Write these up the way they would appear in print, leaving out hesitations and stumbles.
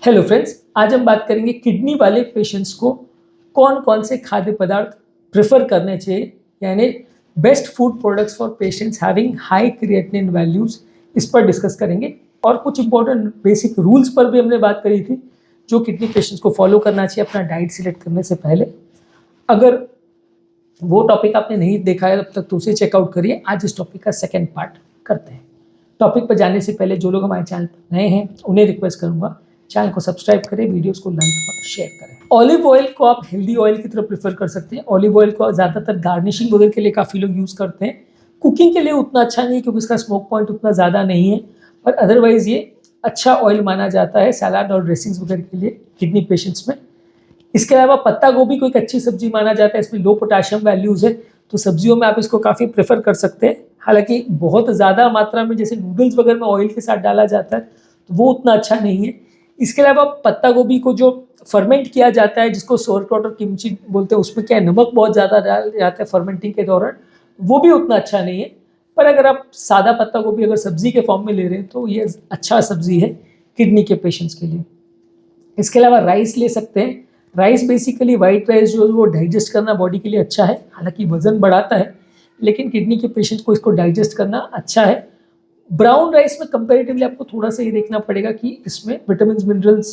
Hello friends, आज हम बात करेंगे किडनी वाले पेशेंट्स को कौन कौन से खाद्य पदार्थ प्रेफर करने चाहिए, यानी best food products for patients having high creatinine values. इस पर डिस्कस करेंगे और कुछ इंपॉर्टेंट बेसिक रूल्स पर भी हमने बात करी थी जो किडनी पेशेंट्स को फॉलो करना चाहिए अपना डाइट सिलेक्ट करने से पहले। अगर वो टॉपिक आपने नहीं देखा है तब तक तो उसे चेकआउट करिए। आज इस टॉपिक का सेकेंड पार्ट करते हैं। टॉपिक पर जाने से पहले जो लोग हमारे चैनल पर नए हैं उन्हें रिक्वेस्ट करूंगा चैनल को सब्सक्राइब करें, वीडियोस को लाइक और शेयर करें। ऑलिव ऑयल को आप हेल्दी ऑयल की तरफ प्रेफर कर सकते हैं। ऑलिव ऑयल को ज़्यादातर गार्निशिंग वगैरह के लिए काफ़ी लोग यूज़ करते हैं। कुकिंग के लिए उतना अच्छा नहीं है क्योंकि इसका स्मोक पॉइंट उतना ज़्यादा नहीं है, पर अदरवाइज ये अच्छा ऑयल माना जाता है सलाद और ड्रेसिंग्स वगैरह के लिए किडनी पेशेंट्स में। इसके अलावा पत्ता गोभी को एक अच्छी सब्जी माना जाता है, इसमें लो पोटाशियम वैल्यूज़ है, तो सब्जियों में आप इसको काफ़ी प्रेफर कर सकते हैं। हालांकि बहुत ज़्यादा मात्रा में जैसे नूडल्स वगैरह में ऑयल के साथ डाला जाता है तो वो उतना अच्छा नहीं है। इसके अलावा पत्ता गोभी को जो फर्मेंट किया जाता है, जिसको सोरक्रॉट और किमची बोलते हैं, उसमें क्या है नमक बहुत ज़्यादा डाल जाता है फर्मेंटिंग के दौरान, वो भी उतना अच्छा नहीं है। पर अगर आप सादा पत्ता गोभी अगर सब्जी के फॉर्म में ले रहे हैं तो ये अच्छा सब्जी है किडनी के पेशेंट्स के लिए। इसके अलावा राइस ले सकते हैं। राइस बेसिकली वाइट राइस जो है वो डाइजेस्ट करना बॉडी के लिए अच्छा है, हालांकि वजन बढ़ाता है, लेकिन किडनी के पेशेंट को इसको डाइजेस्ट करना अच्छा है। ब्राउन राइस में कंपैरेटिवली आपको थोड़ा सा ये देखना पड़ेगा कि इसमें विटामिन मिनरल्स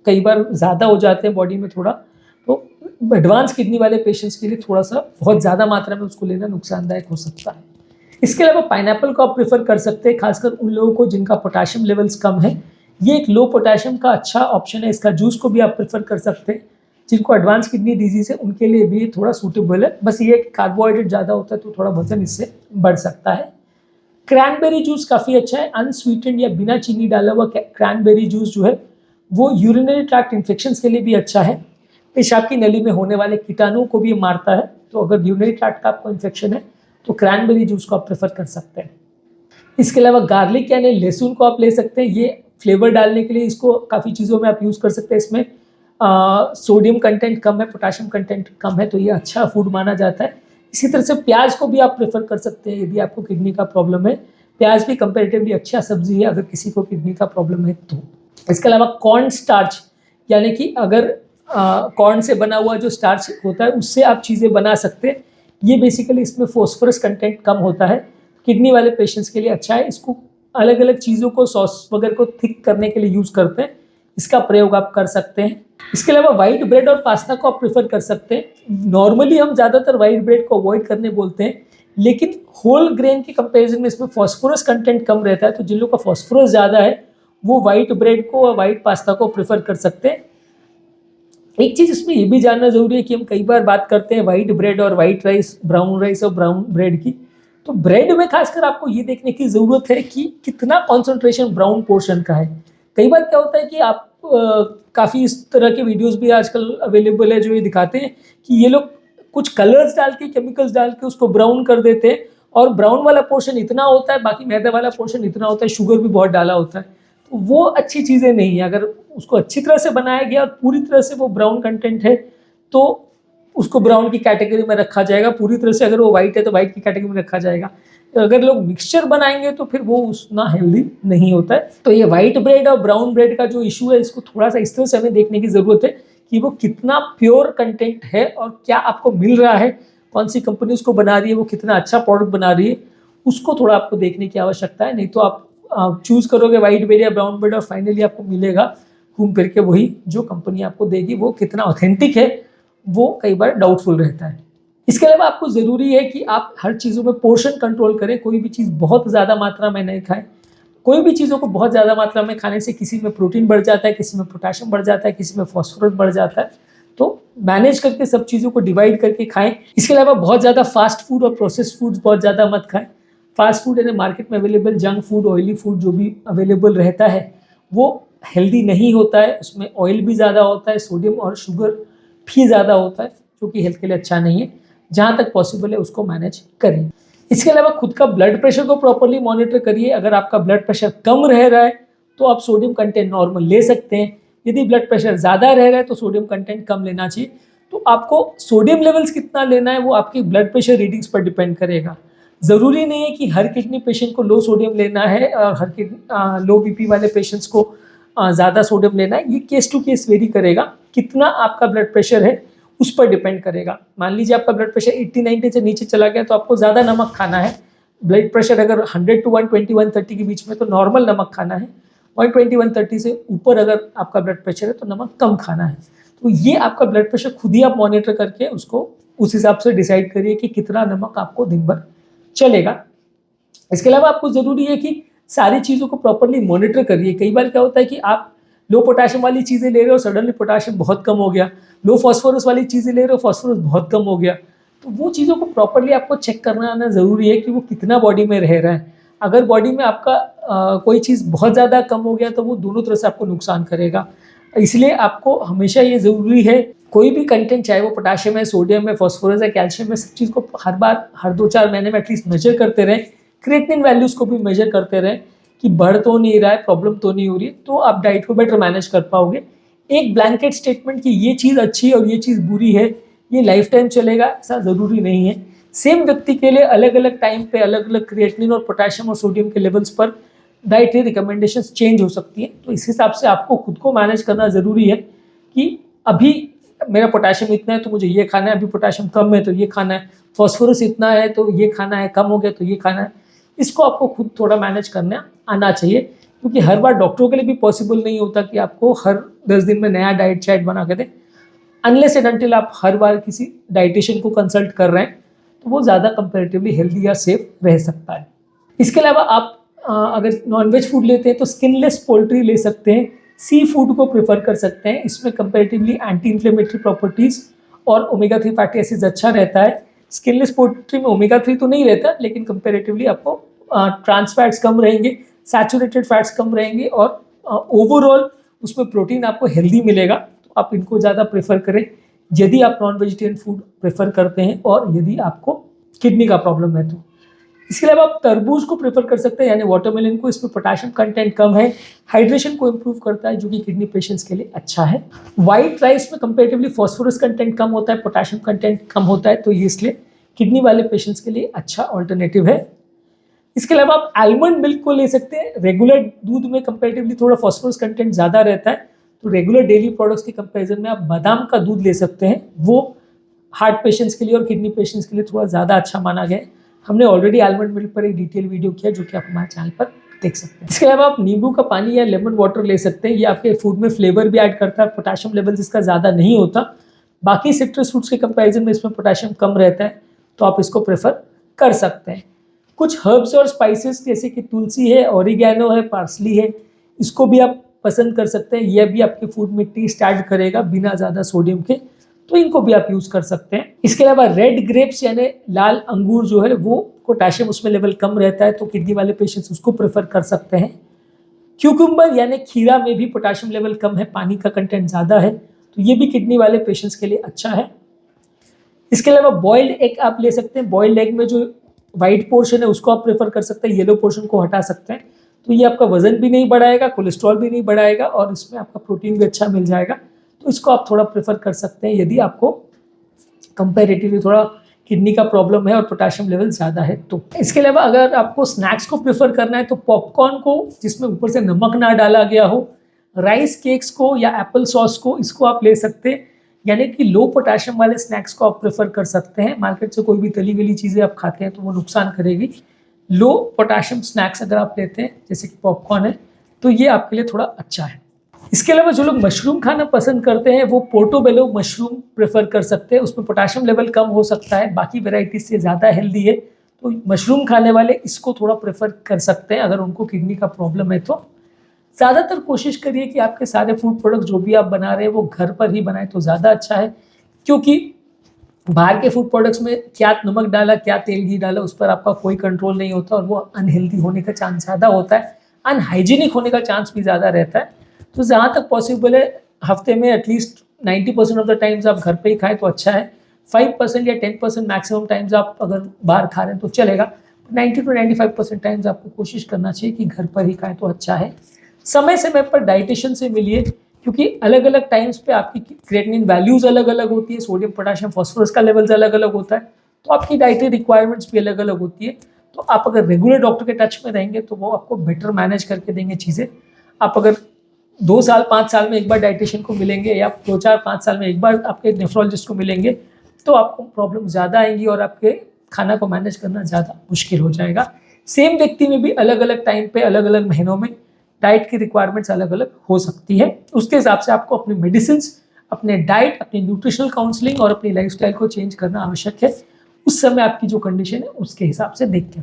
कई बार ज़्यादा हो जाते हैं बॉडी में थोड़ा, तो एडवांस किडनी वाले पेशेंट्स के लिए थोड़ा सा बहुत ज़्यादा मात्रा में उसको लेना नुकसानदायक हो सकता है। इसके अलावा पाइनएप्पल को आप प्रेफर कर सकते हैं, खासकर उन लोगों को जिनका पोटाशियम लेवल्स कम है। ये एक लो पोटाशियम का अच्छा ऑप्शन है। इसका जूस को भी आप प्रेफर कर सकते हैं। जिनको एडवांस किडनी डिजीज है उनके लिए भी थोड़ा सूटेबल है, बस ये कार्बोहाइड्रेट ज़्यादा होता है तो थोड़ा वजन इससे बढ़ सकता है। क्रैनबेरी जूस काफ़ी अच्छा है, अनस्वीटेंड या बिना चीनी डाला हुआ क्रैनबेरी जूस जो है वो यूरिनरी ट्रैक्ट इन्फेक्शंस के लिए भी अच्छा है। पेशाब की नली में होने वाले कीटाणुओं को भी मारता है, तो अगर यूरिनरी ट्रैक्ट का आपको इन्फेक्शन है तो क्रैनबेरी जूस को आप प्रेफर कर सकते हैं। इसके अलावा गार्लिक यानी लहसुन को आप ले सकते हैं। ये फ्लेवर डालने के लिए इसको काफ़ी चीज़ों में आप यूज़ कर सकते हैं। इसमें सोडियम कंटेंट कम है, पोटाशियम कंटेंट कम है, तो ये अच्छा फूड माना जाता है। इसी तरह से प्याज को भी आप प्रेफर कर सकते हैं यदि आपको किडनी का प्रॉब्लम है। प्याज भी कंपेरेटिवली अच्छा सब्जी है अगर किसी को किडनी का प्रॉब्लम है तो। इसके अलावा कॉर्न स्टार्च यानी कि अगर कॉर्न से बना हुआ जो स्टार्च होता है उससे आप चीज़ें बना सकते हैं। ये बेसिकली इसमें फॉस्फोरस कंटेंट कम होता है, किडनी वाले पेशेंट्स के लिए अच्छा है। इसको अलग अलग चीज़ों को सॉस वगैरह को थिक करने के लिए यूज़ करते हैं, इसका प्रयोग आप कर सकते हैं। इसके अलावा वाइट ब्रेड और पास्ता को आप प्रेफर कर सकते हैं। नॉर्मली हम ज़्यादातर वाइट ब्रेड को अवॉइड करने बोलते हैं, लेकिन होल ग्रेन के कंपैरिजन में इसमें फॉस्फोरस कंटेंट कम रहता है, तो जिन लोगों का फॉस्फोरस ज़्यादा है वो वाइट ब्रेड को और वाइट पास्ता को प्रेफर कर सकते हैं। एक चीज़ इसमें ये भी जानना ज़रूरी है कि हम कई बार बात करते हैं वाइट ब्रेड और वाइट राइस, ब्राउन राइस और ब्राउन ब्रेड की, तो ब्रेड में खासकर आपको ये देखने की ज़रूरत है कि कितना कॉन्सेंट्रेशन ब्राउन पोर्शन का है। कई बार क्या होता है कि आप काफ़ी इस तरह के वीडियोस भी आजकल अवेलेबल है जो ये दिखाते हैं कि ये लोग कुछ कलर्स डाल के, केमिकल्स डाल के उसको ब्राउन कर देते हैं, और ब्राउन वाला पोर्शन इतना होता है, बाकी मैदा वाला पोर्शन इतना होता है, शुगर भी बहुत डाला होता है, तो वो अच्छी चीज़ें नहीं है। अगर उसको अच्छी तरह से बनाया गया और पूरी तरह से वो ब्राउन कंटेंट है तो उसको ब्राउन की कैटेगरी में रखा जाएगा। पूरी तरह से अगर वो वाइट है तो वाइट की कैटेगरी में रखा जाएगा। अगर लोग मिक्सचर बनाएंगे तो फिर वो उतना हेल्दी नहीं होता है। तो ये वाइट ब्रेड और ब्राउन ब्रेड का जो इशू है, इसको थोड़ा सा इस तरह से हमें देखने की ज़रूरत है कि वो कितना प्योर कंटेंट है और क्या आपको मिल रहा है, कौन सी कंपनी उसको बना रही है, वो कितना अच्छा प्रोडक्ट बना रही है, उसको थोड़ा आपको देखने की आवश्यकता है। नहीं तो आप चूज़ करोगे वाइट ब्रेड या ब्राउन ब्रेड और फाइनली आपको मिलेगा घूम फिर के वही जो कंपनी आपको देगी, वो कितना ऑथेंटिक है वो कई बार डाउटफुल रहता है। इसके अलावा आपको ज़रूरी है कि आप हर चीज़ों में पोर्शन कंट्रोल करें। कोई भी चीज़ बहुत ज़्यादा मात्रा में नहीं खाएं। कोई भी चीज़ों को बहुत ज़्यादा मात्रा में खाने से किसी में प्रोटीन बढ़ जाता है, किसी में पोटाशियम बढ़ जाता है, किसी में फॉस्फोरस बढ़ जाता है, तो मैनेज करके सब चीज़ों को डिवाइड करके खाएं। इसके अलावा बहुत ज़्यादा फास्ट फूड और प्रोसेस्ड फूड्स बहुत ज़्यादा मत खाएं। फास्ट फूड यानी मार्केट में available junk food, oily food जो भी अवेलेबल रहता है वो हेल्दी नहीं होता है। उसमें ऑयल भी ज़्यादा होता है, सोडियम और शुगर भी ज़्यादा होता है, जो कि हेल्थ के लिए अच्छा नहीं है। जहाँ तक पॉसिबल है उसको मैनेज करिए। इसके अलावा खुद का ब्लड प्रेशर को प्रॉपर्ली मॉनिटर करिए। अगर आपका ब्लड प्रेशर कम रह रहा है तो आप सोडियम कंटेंट नॉर्मल ले सकते हैं। यदि ब्लड प्रेशर ज़्यादा रह रहा है तो सोडियम कंटेंट कम लेना चाहिए। तो आपको सोडियम लेवल्स कितना लेना है वो आपकी ब्लड प्रेशर रीडिंग्स पर डिपेंड करेगा। ज़रूरी नहीं है कि हर किडनी पेशेंट को लो सोडियम लेना है और हर लो बीपी वाले पेशेंट्स को ज़्यादा सोडियम लेना है, ये केस टू केस वेरी करेगा। कितना आपका ब्लड प्रेशर है उस पर डिपेंड करेगा। मान लीजिए आपका ब्लड प्रेशर 80-90 से नीचे चला गया तो आपको ज़्यादा नमक खाना है। ब्लड प्रेशर अगर 100 to 120-130 के बीच में तो नॉर्मल नमक खाना है। 120-130 से ऊपर अगर आपका ब्लड प्रेशर है तो नमक कम खाना है। तो ये आपका ब्लड प्रेशर खुद ही आप मॉनिटर करके उसको उस हिसाब से डिसाइड करिए कि कितना नमक आपको दिन भर चलेगा। इसके अलावा आपको ज़रूरी है कि सारी चीज़ों को प्रॉपरली मॉनिटर करिए। कई बार क्या होता है कि आप लो पोटाशियम वाली चीज़ें ले रहे हो, सडनली पोटाशियम बहुत कम हो गया, लो फॉस्फोरस वाली चीज़ें ले रहे हो, फॉस्फोरस बहुत कम हो गया। तो वो चीज़ों को प्रॉपरली आपको चेक करना आना ज़रूरी है कि वो कितना बॉडी में रह रहा है। अगर बॉडी में आपका कोई चीज़ बहुत ज़्यादा कम हो गया तो वो दोनों तरह से आपको नुकसान करेगा। इसलिए आपको हमेशा ये ज़रूरी है, कोई भी कंटेंट चाहे वो पोटाशियम है, सोडियम है, फॉस्फोरस है, कैल्शियम है, सब चीज़ को हर बार हर 2-4 महीने में एटलीस्ट मेजर करते रहें। क्रिएटिनिन वैल्यूज़ को भी मेजर करते रहें कि बढ़ तो नहीं रहा है, प्रॉब्लम तो नहीं हो रही है, तो आप डाइट को बेटर मैनेज कर पाओगे। एक ब्लैंकेट स्टेटमेंट कि ये चीज़ अच्छी है और ये चीज़ बुरी है, ये लाइफ टाइम चलेगा, ऐसा ज़रूरी नहीं है। सेम व्यक्ति के लिए अलग अलग टाइम पे अलग अलग क्रिएटिनिन और पोटाशियम और सोडियम के लेवल्स पर डाइटरी रिकमेंडेशंस चेंज हो सकती हैं। तो इस हिसाब से आपको खुद को मैनेज करना ज़रूरी है कि अभी मेरा पोटाशियम इतना है तो मुझे ये खाना है, अभी पोटाशियम कम है तो ये खाना है, फॉस्फोरस इतना है तो ये खाना है, कम हो गया तो ये खाना है। इसको आपको खुद थोड़ा मैनेज करना आना चाहिए, क्योंकि हर बार डॉक्टरों के लिए भी पॉसिबल नहीं होता कि आपको हर 10 दिन में नया डाइट चार्ट बना के दें। अनलेस एंड अनटिल आप हर बार किसी डाइटिशियन को कंसल्ट कर रहे हैं तो वो ज़्यादा कंपैरेटिवली हेल्दी या सेफ रह सकता है। इसके अलावा आप अगर नॉनवेज फूड लेते हैं तो स्किनलेस पोल्ट्री ले सकते हैं, सी फूड को प्रेफर कर सकते हैं। इसमें कंपैरेटिवली एंटी इन्फ्लेमेटरी प्रॉपर्टीज़ और ओमेगा 3 फैटी एसिड्स अच्छा रहता है। स्किनलेस पोल्ट्री में ओमेगा 3 तो नहीं रहता, लेकिन कंपैरेटिवली आपको ट्रांस फैट्स कम रहेंगे, सैचुरेटेड फैट्स कम रहेंगे और ओवरऑल उसमें प्रोटीन आपको हेल्दी मिलेगा। तो आप इनको ज़्यादा प्रेफर करें यदि आप नॉन वेजिटेरियन फूड प्रेफर करते हैं और यदि आपको किडनी का प्रॉब्लम है तो। इसके अलावा आप तरबूज को प्रेफर कर सकते हैं, यानी वाटरमेलन को। इसमें पोटाशियम कंटेंट कम है, हाइड्रेशन को इम्प्रूव करता है, जो कि किडनी पेशेंट्स के लिए अच्छा है। वाइट राइस में कंपेरेटिवली फॉस्फोरस कंटेंट कम होता है, पोटाशियम कंटेंट कम होता है, तो ये इसलिए किडनी वाले पेशेंट्स के लिए अच्छा ऑल्टरनेटिव है। इसके अलावा आप आलमंड मिल्क को ले सकते हैं। रेगुलर दूध में कंपेरेटिवली थोड़ा फॉस्फोरस कंटेंट ज़्यादा रहता है, तो रेगुलर डेली प्रोडक्ट्स के कंपैरिजन में आप बादाम का दूध ले सकते हैं। वो हार्ट पेशेंट्स के लिए और किडनी पेशेंट्स के लिए थोड़ा ज़्यादा अच्छा माना गया है। हमने ऑलरेडी आलमंड मिल्क पर एक डिटेल वीडियो किया, जो कि आप हमारे चैनल पर देख सकते हैं। इसके अलावा आप नींबू का पानी या लेमन वाटर ले सकते हैं। ये आपके फूड में फ्लेवर भी ऐड करता है, पोटाशियम लेवल्स इसका ज़्यादा नहीं होता। बाकी सिट्रस फ्रूट्स के कंपैरिजन में इसमें पोटाशियम कम रहता है, तो आप इसको प्रेफर कर सकते हैं। कुछ हर्ब्स और स्पाइसेस जैसे कि तुलसी है, ऑरिगेनो है, पार्सली है, इसको भी आप पसंद कर सकते हैं। यह भी आपके फूड में टेस्ट ऐड करेगा बिना ज़्यादा सोडियम के, तो इनको भी आप यूज़ कर सकते हैं। इसके अलावा रेड ग्रेप्स यानी लाल अंगूर जो है वो पोटाशियम उसमें लेवल कम रहता है, तो किडनी वाले पेशेंट्स उसको प्रेफर कर सकते हैं। क्यूकम्बर यानी खीरा में भी पोटाशियम लेवल कम है, पानी का कंटेंट ज़्यादा है, तो ये भी किडनी वाले पेशेंट्स के लिए अच्छा है। इसके अलावा बॉइल्ड एग आप ले सकते हैं। बॉइल्ड एग में जो वाइट पोर्शन है उसको आप प्रेफर कर सकते हैं, येलो पोर्शन को हटा सकते हैं। तो ये आपका वजन भी नहीं बढ़ाएगा, कोलेस्ट्रॉल भी नहीं बढ़ाएगा और इसमें आपका प्रोटीन भी अच्छा मिल जाएगा। तो इसको आप थोड़ा प्रेफर कर सकते हैं यदि आपको कंपैरेटिवली थोड़ा किडनी का प्रॉब्लम है और पोटाशियम लेवल ज़्यादा है तो। इसके अलावा अगर आपको स्नैक्स को प्रेफर करना है तो पॉपकॉर्न को, जिसमें ऊपर से नमक ना डाला गया हो, राइस केक्स को या एप्पल सॉस को, इसको आप ले सकते हैं। यानी कि लो पोटाशियम वाले स्नैक्स को आप प्रेफर कर सकते हैं। मार्केट से कोई भी तली गली चीज़ें आप खाते हैं तो वो नुकसान करेगी। लो पोटाशियम स्नैक्स अगर आप लेते हैं जैसे कि पॉपकॉर्न है, तो ये आपके लिए थोड़ा अच्छा है। इसके अलावा जो लोग मशरूम खाना पसंद करते हैं वो पोर्टोबेलो मशरूम प्रेफर कर सकते हैं। उसमें पोटाशियम लेवल कम हो सकता है, बाकी वेराइटीज से ज़्यादा हेल्दी है, तो मशरूम खाने वाले इसको थोड़ा प्रेफर कर सकते हैं अगर उनको किडनी का प्रॉब्लम है तो। ज़्यादातर कोशिश करिए कि आपके सारे फूड प्रोडक्ट जो भी आप बना रहे हैं वो घर पर ही बनाएं तो ज़्यादा अच्छा है, क्योंकि बाहर के फूड प्रोडक्ट्स में क्या नमक डाला, क्या तेल घी डाला, उस पर आपका कोई कंट्रोल नहीं होता और वो अनहेल्दी होने का चांस ज़्यादा होता है, अनहाइजीनिक होने का चांस भी ज़्यादा रहता है। तो जहाँ तक पॉसिबल है हफ्ते में एटलीस्ट 90% ऑफ द टाइम्स आप घर पे ही खाएं तो अच्छा है। 5% या 10% मैक्सिमम टाइम्स आप अगर बाहर खा रहे हैं तो चलेगा। 90 to 95% टाइम्स आपको कोशिश करना चाहिए कि घर पर ही खाएं तो अच्छा है। समय समय पर डाइटिशियन से मिलिए, क्योंकि अलग अलग टाइम्स पे आपकी क्रिएटिनिन वैल्यूज़ अलग अलग होती है, सोडियम पोटाशियम फॉस्फोरस का लेवल्स अलग अलग होता है, तो आपकी डाइटरी रिक्वायरमेंट्स भी अलग अलग होती है। तो आप अगर रेगुलर डॉक्टर के टच में रहेंगे तो वो आपको बेटर मैनेज करके देंगे चीज़ें। आप अगर 2 साल 5 साल में एक बार डाइटिशियन को मिलेंगे या 2-4-5 साल में एक बार आपके नेफ्रोलॉजिस्ट को मिलेंगे तो आपको प्रॉब्लम ज़्यादा आएंगी और आपके खाना को मैनेज करना ज़्यादा मुश्किल हो जाएगा। सेम व्यक्ति में भी अलग अलग टाइम पे अलग अलग महीनों में डाइट की रिक्वायरमेंट्स अलग अलग हो सकती है। उसके हिसाब से आपको अपनी मेडिसिन, अपने डाइट, अपनी न्यूट्रिशनल काउंसलिंग और अपनी लाइफस्टाइल को चेंज करना आवश्यक है। उस समय आपकी जो कंडीशन है उसके हिसाब से देख के।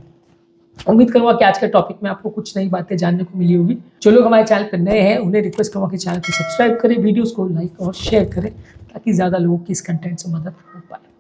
उम्मीद करूंगा कि आज के टॉपिक में आपको कुछ नई बातें जानने को मिली होगी। जो लोग हमारे चैनल पर नए हैं उन्हें रिक्वेस्ट करूंगा कि चैनल को सब्सक्राइब करें, वीडियोस को लाइक और शेयर करें ताकि ज़्यादा लोगों की इस कंटेंट से मदद हो पाए।